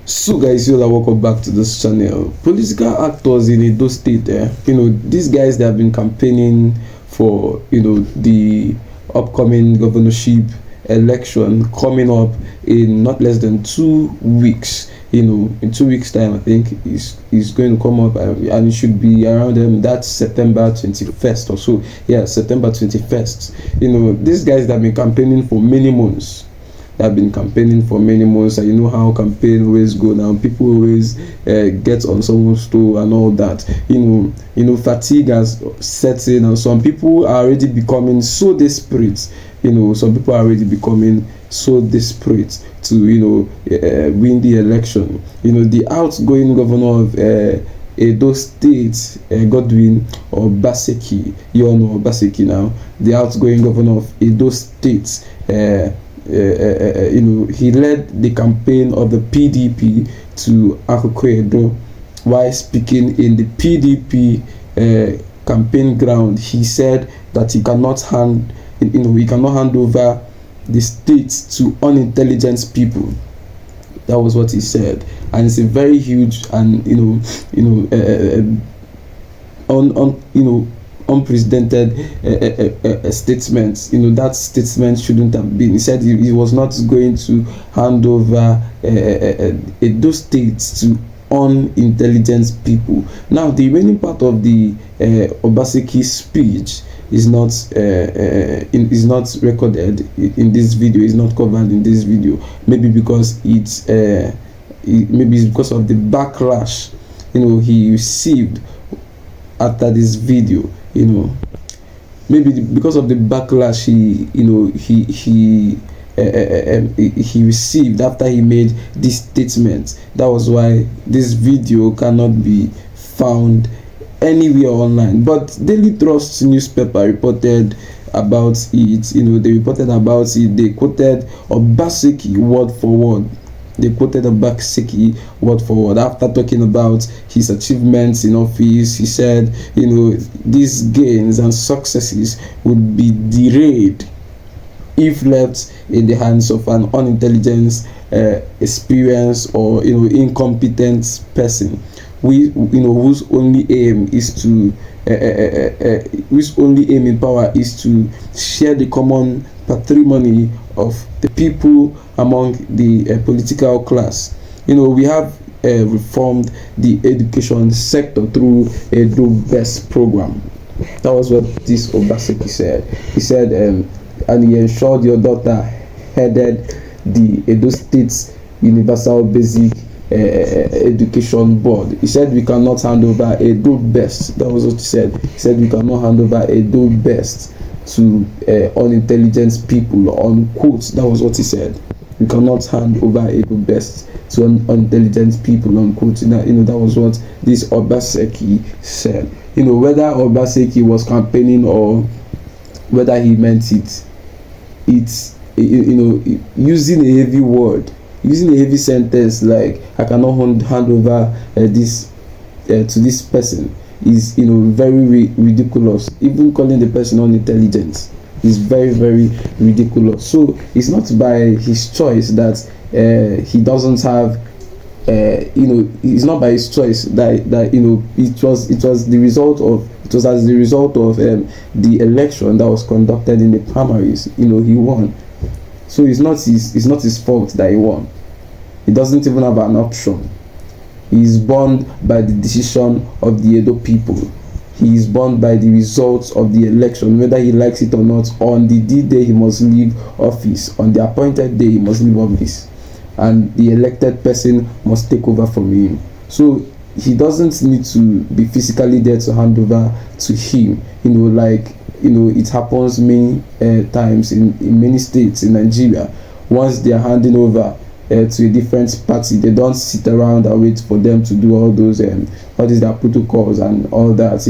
So guys, welcome back to this channel. Political actors in Edo State, these guys that have been campaigning for the upcoming governorship election coming up in not less than 2 weeks. In 2 weeks time, I think is going to come up, and it should be around that September 21st or so. Yeah, September 21st. These guys that have been campaigning for many months. I've been campaigning for many months, and you know how campaign always go now. People always get on someone's toe and all that. Fatigue has set in, and some people are already becoming so desperate. Some people are already becoming so desperate to win the election. The outgoing governor of Edo State, Godwin Obaseki, you all know Obaseki now. The outgoing governor of Edo State. He led the campaign of the PDP to Akoko Edo. While speaking in the PDP campaign ground, he said that he cannot hand over the state to unintelligent people. That was what he said, and it's a very huge and unprecedented statement. That statement shouldn't have been. He said he was not going to hand over Edo State to unintelligent people. Now, the remaining part of the Obaseki speech is not recorded in this video. Is not covered in this video. Maybe because it's because of the backlash he received after this video. Maybe because of the backlash he received after he made this statement. That was why this video cannot be found anywhere online. But Daily Trust newspaper reported about it. They reported about it. They quoted Obaseki word for word. They quoted Obaseki word for word after talking about his achievements in office. He said, these gains and successes would be derailed if left in the hands of an unintelligent, experienced or incompetent person. Whose only aim in power is to share the common patrimony of the people among the political class. We have reformed the education sector through a do-best program. That was what this Obaseki said. He said, and he ensured your daughter headed the Edo State Universal Basic Education Board. He said we cannot hand over a do-best. That was what he said. He said we cannot hand over a do-best to unintelligent people, unquote. That was what he said. We cannot hand over a do-best to unintelligent people, unquote. That was what this Obaseki said. Whether Obaseki was campaigning or whether he meant it, it's using a heavy word, using a heavy sentence like I cannot hand over this to this person is very ridiculous. Even calling the person unintelligent is very, very ridiculous. So it's not by his choice that he doesn't have it's not by his choice that it was as the result of the election that was conducted in the primaries. He won. So it's not his fault that he won. He doesn't even have an option. He is bound by the decision of the Edo people. He is bound by the results of the election, whether he likes it or not. On the D-Day, he must leave office. On the appointed day, he must leave office. And the elected person must take over from him. So he doesn't need to be physically there to hand over to him. It happens many times in many states in Nigeria. Once they are handing over to a different party, they don't sit around and wait for them to do all these their protocols and all that.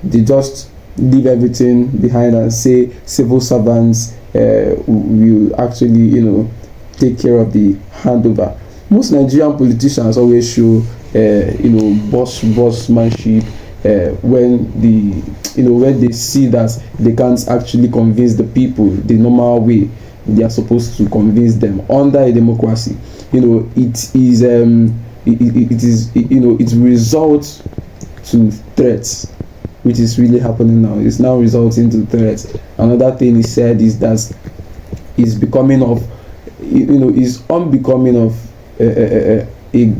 They just leave everything behind and say civil servants will actually take care of the handover. Most Nigerian politicians always show bossmanship when they see that they can't actually convince the people the normal way they are supposed to convince them under a democracy. it results to threats, which is really happening now. It's now resulting to threats. Another thing he said is that is becoming of, is unbecoming of a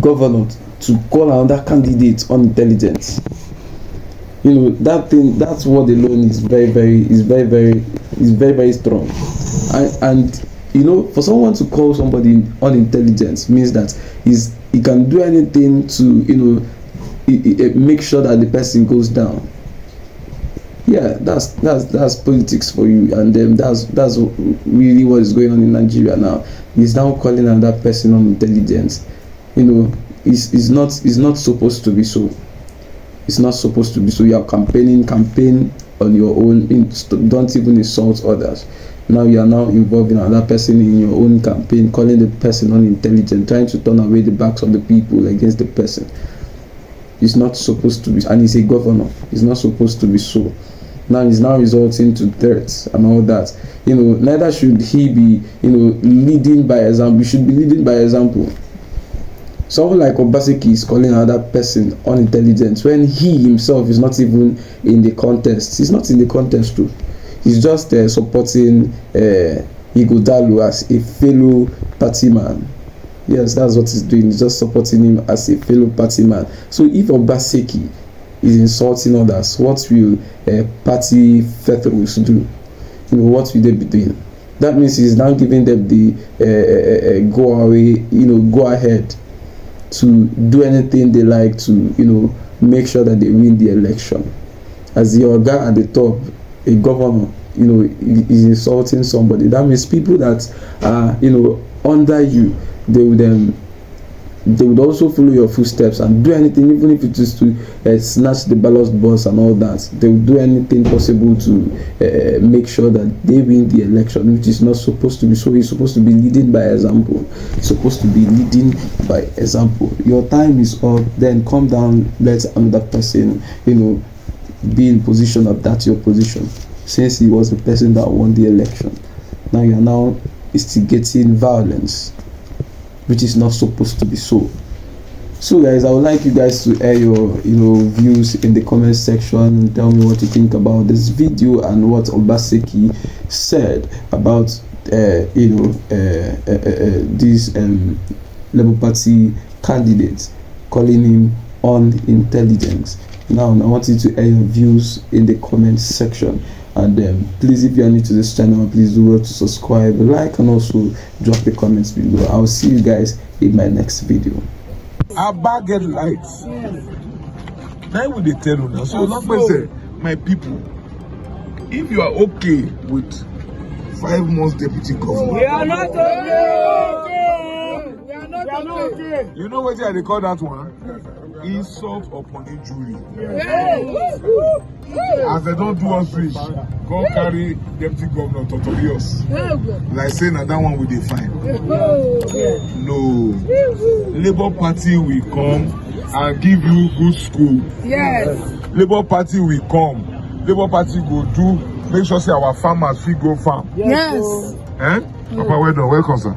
governor to call another candidate unintelligent. That's what alone is very strong. And for someone to call somebody unintelligent means that he can do anything to make sure that the person goes down. Yeah, that's politics for you. And that's really what is going on in Nigeria now. He's now calling another person unintelligent. It's not supposed to be so. It's not supposed to be so. You are campaign on your own. Don't even insult others. Now you are now involving another person in your own campaign, calling the person unintelligent, trying to turn away the backs of the people against the person. It's not supposed to be, and he's a governor. It's not supposed to be so. Now it's now resulting to threats and all that. Neither should he be, leading by example. He should be leading by example. Someone like Obaseki is calling another person unintelligent when he himself is not even in the contest. He's not in the contest too. He's just supporting Ighodalo as a fellow party man. Yes, that's what he's doing. He's just supporting him as a fellow party man. So if Obaseki is insulting others, what will party veterans do? What will they be doing? That means he's now giving them the go ahead to do anything they like to, make sure that they win the election. As the organ at the top, a governor, is insulting somebody. That means people that are, under you, they would also follow your footsteps and do anything, even if it is to snatch the ballot box and all that. They will do anything possible to make sure that they win the election, which is not supposed to be so. He's supposed to be leading by example. He's supposed to be leading by example. Your time is up, then come down, let another person, be in position of that your position. Since he was the person that won the election, now you are now instigating violence, which is not supposed to be so. So guys, I would like you guys to air your views in the comment section and tell me what you think about this video and what Obaseki said about these Labour Party candidates, calling him unintelligent. Now I want you to air your views in the comment section. And please, if you are new to this channel, please do well to subscribe, like, and also drop the comments below. I'll see you guys in my next video. Our bag get lights. Now would they tell you now? So long say, my people, if you are okay with 5 months deputy governor, we are not okay. We are not okay. You know what they call that one? Insult upon injury. As they don't do us rich, go carry deputy governor Totorius. Like saying that one will they find. No. Labour Party will come and give you good school. Yes. Labour Party will come. Labour Party go do, make sure say our farmers fit go farm. Yes. Eh? Papa, well done. Welcome, sir.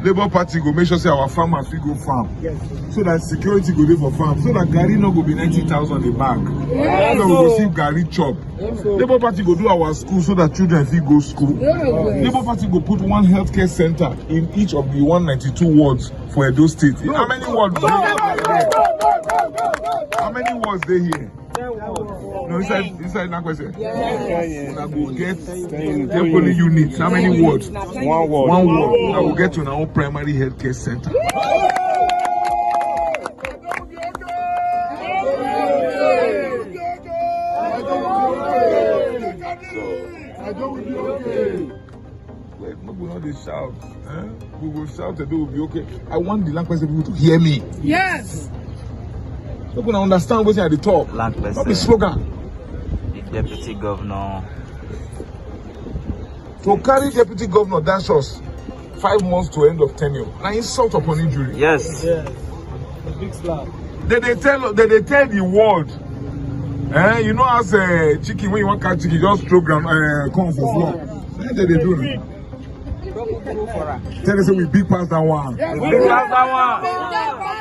Labour Party go make sure say our farmers fit go farm. Yes. So that security go there for farm. So that Gary no go be 90,000 a bag. Yes. So we go see Gary chop. Yes. Labour Party go do our school so that children fit go school. Yes. Labour Party go put 1 healthcare center in each of the 192 wards for Edo State. Yes. How many wards? How many wards they here? No, inside that question. Yes. I will get temporary units. How many wards? 1 ward. 1 ward. I will get to our own primary healthcare center. Wait, we will not shout. We will shout and they will be okay. I want the language people to hear me. Yes. People don't understand what's at the top. Not the slogan. The deputy governor. To carry deputy governor, that's us 5 months to end of tenure. Now insult upon injury. Yes. Yes. A big slap. They tell the world. You know, as a chicken, when you want to catch chicken, just throw corn for floor. That's what they do. Tell us we big past that one. Yes, We big past that one.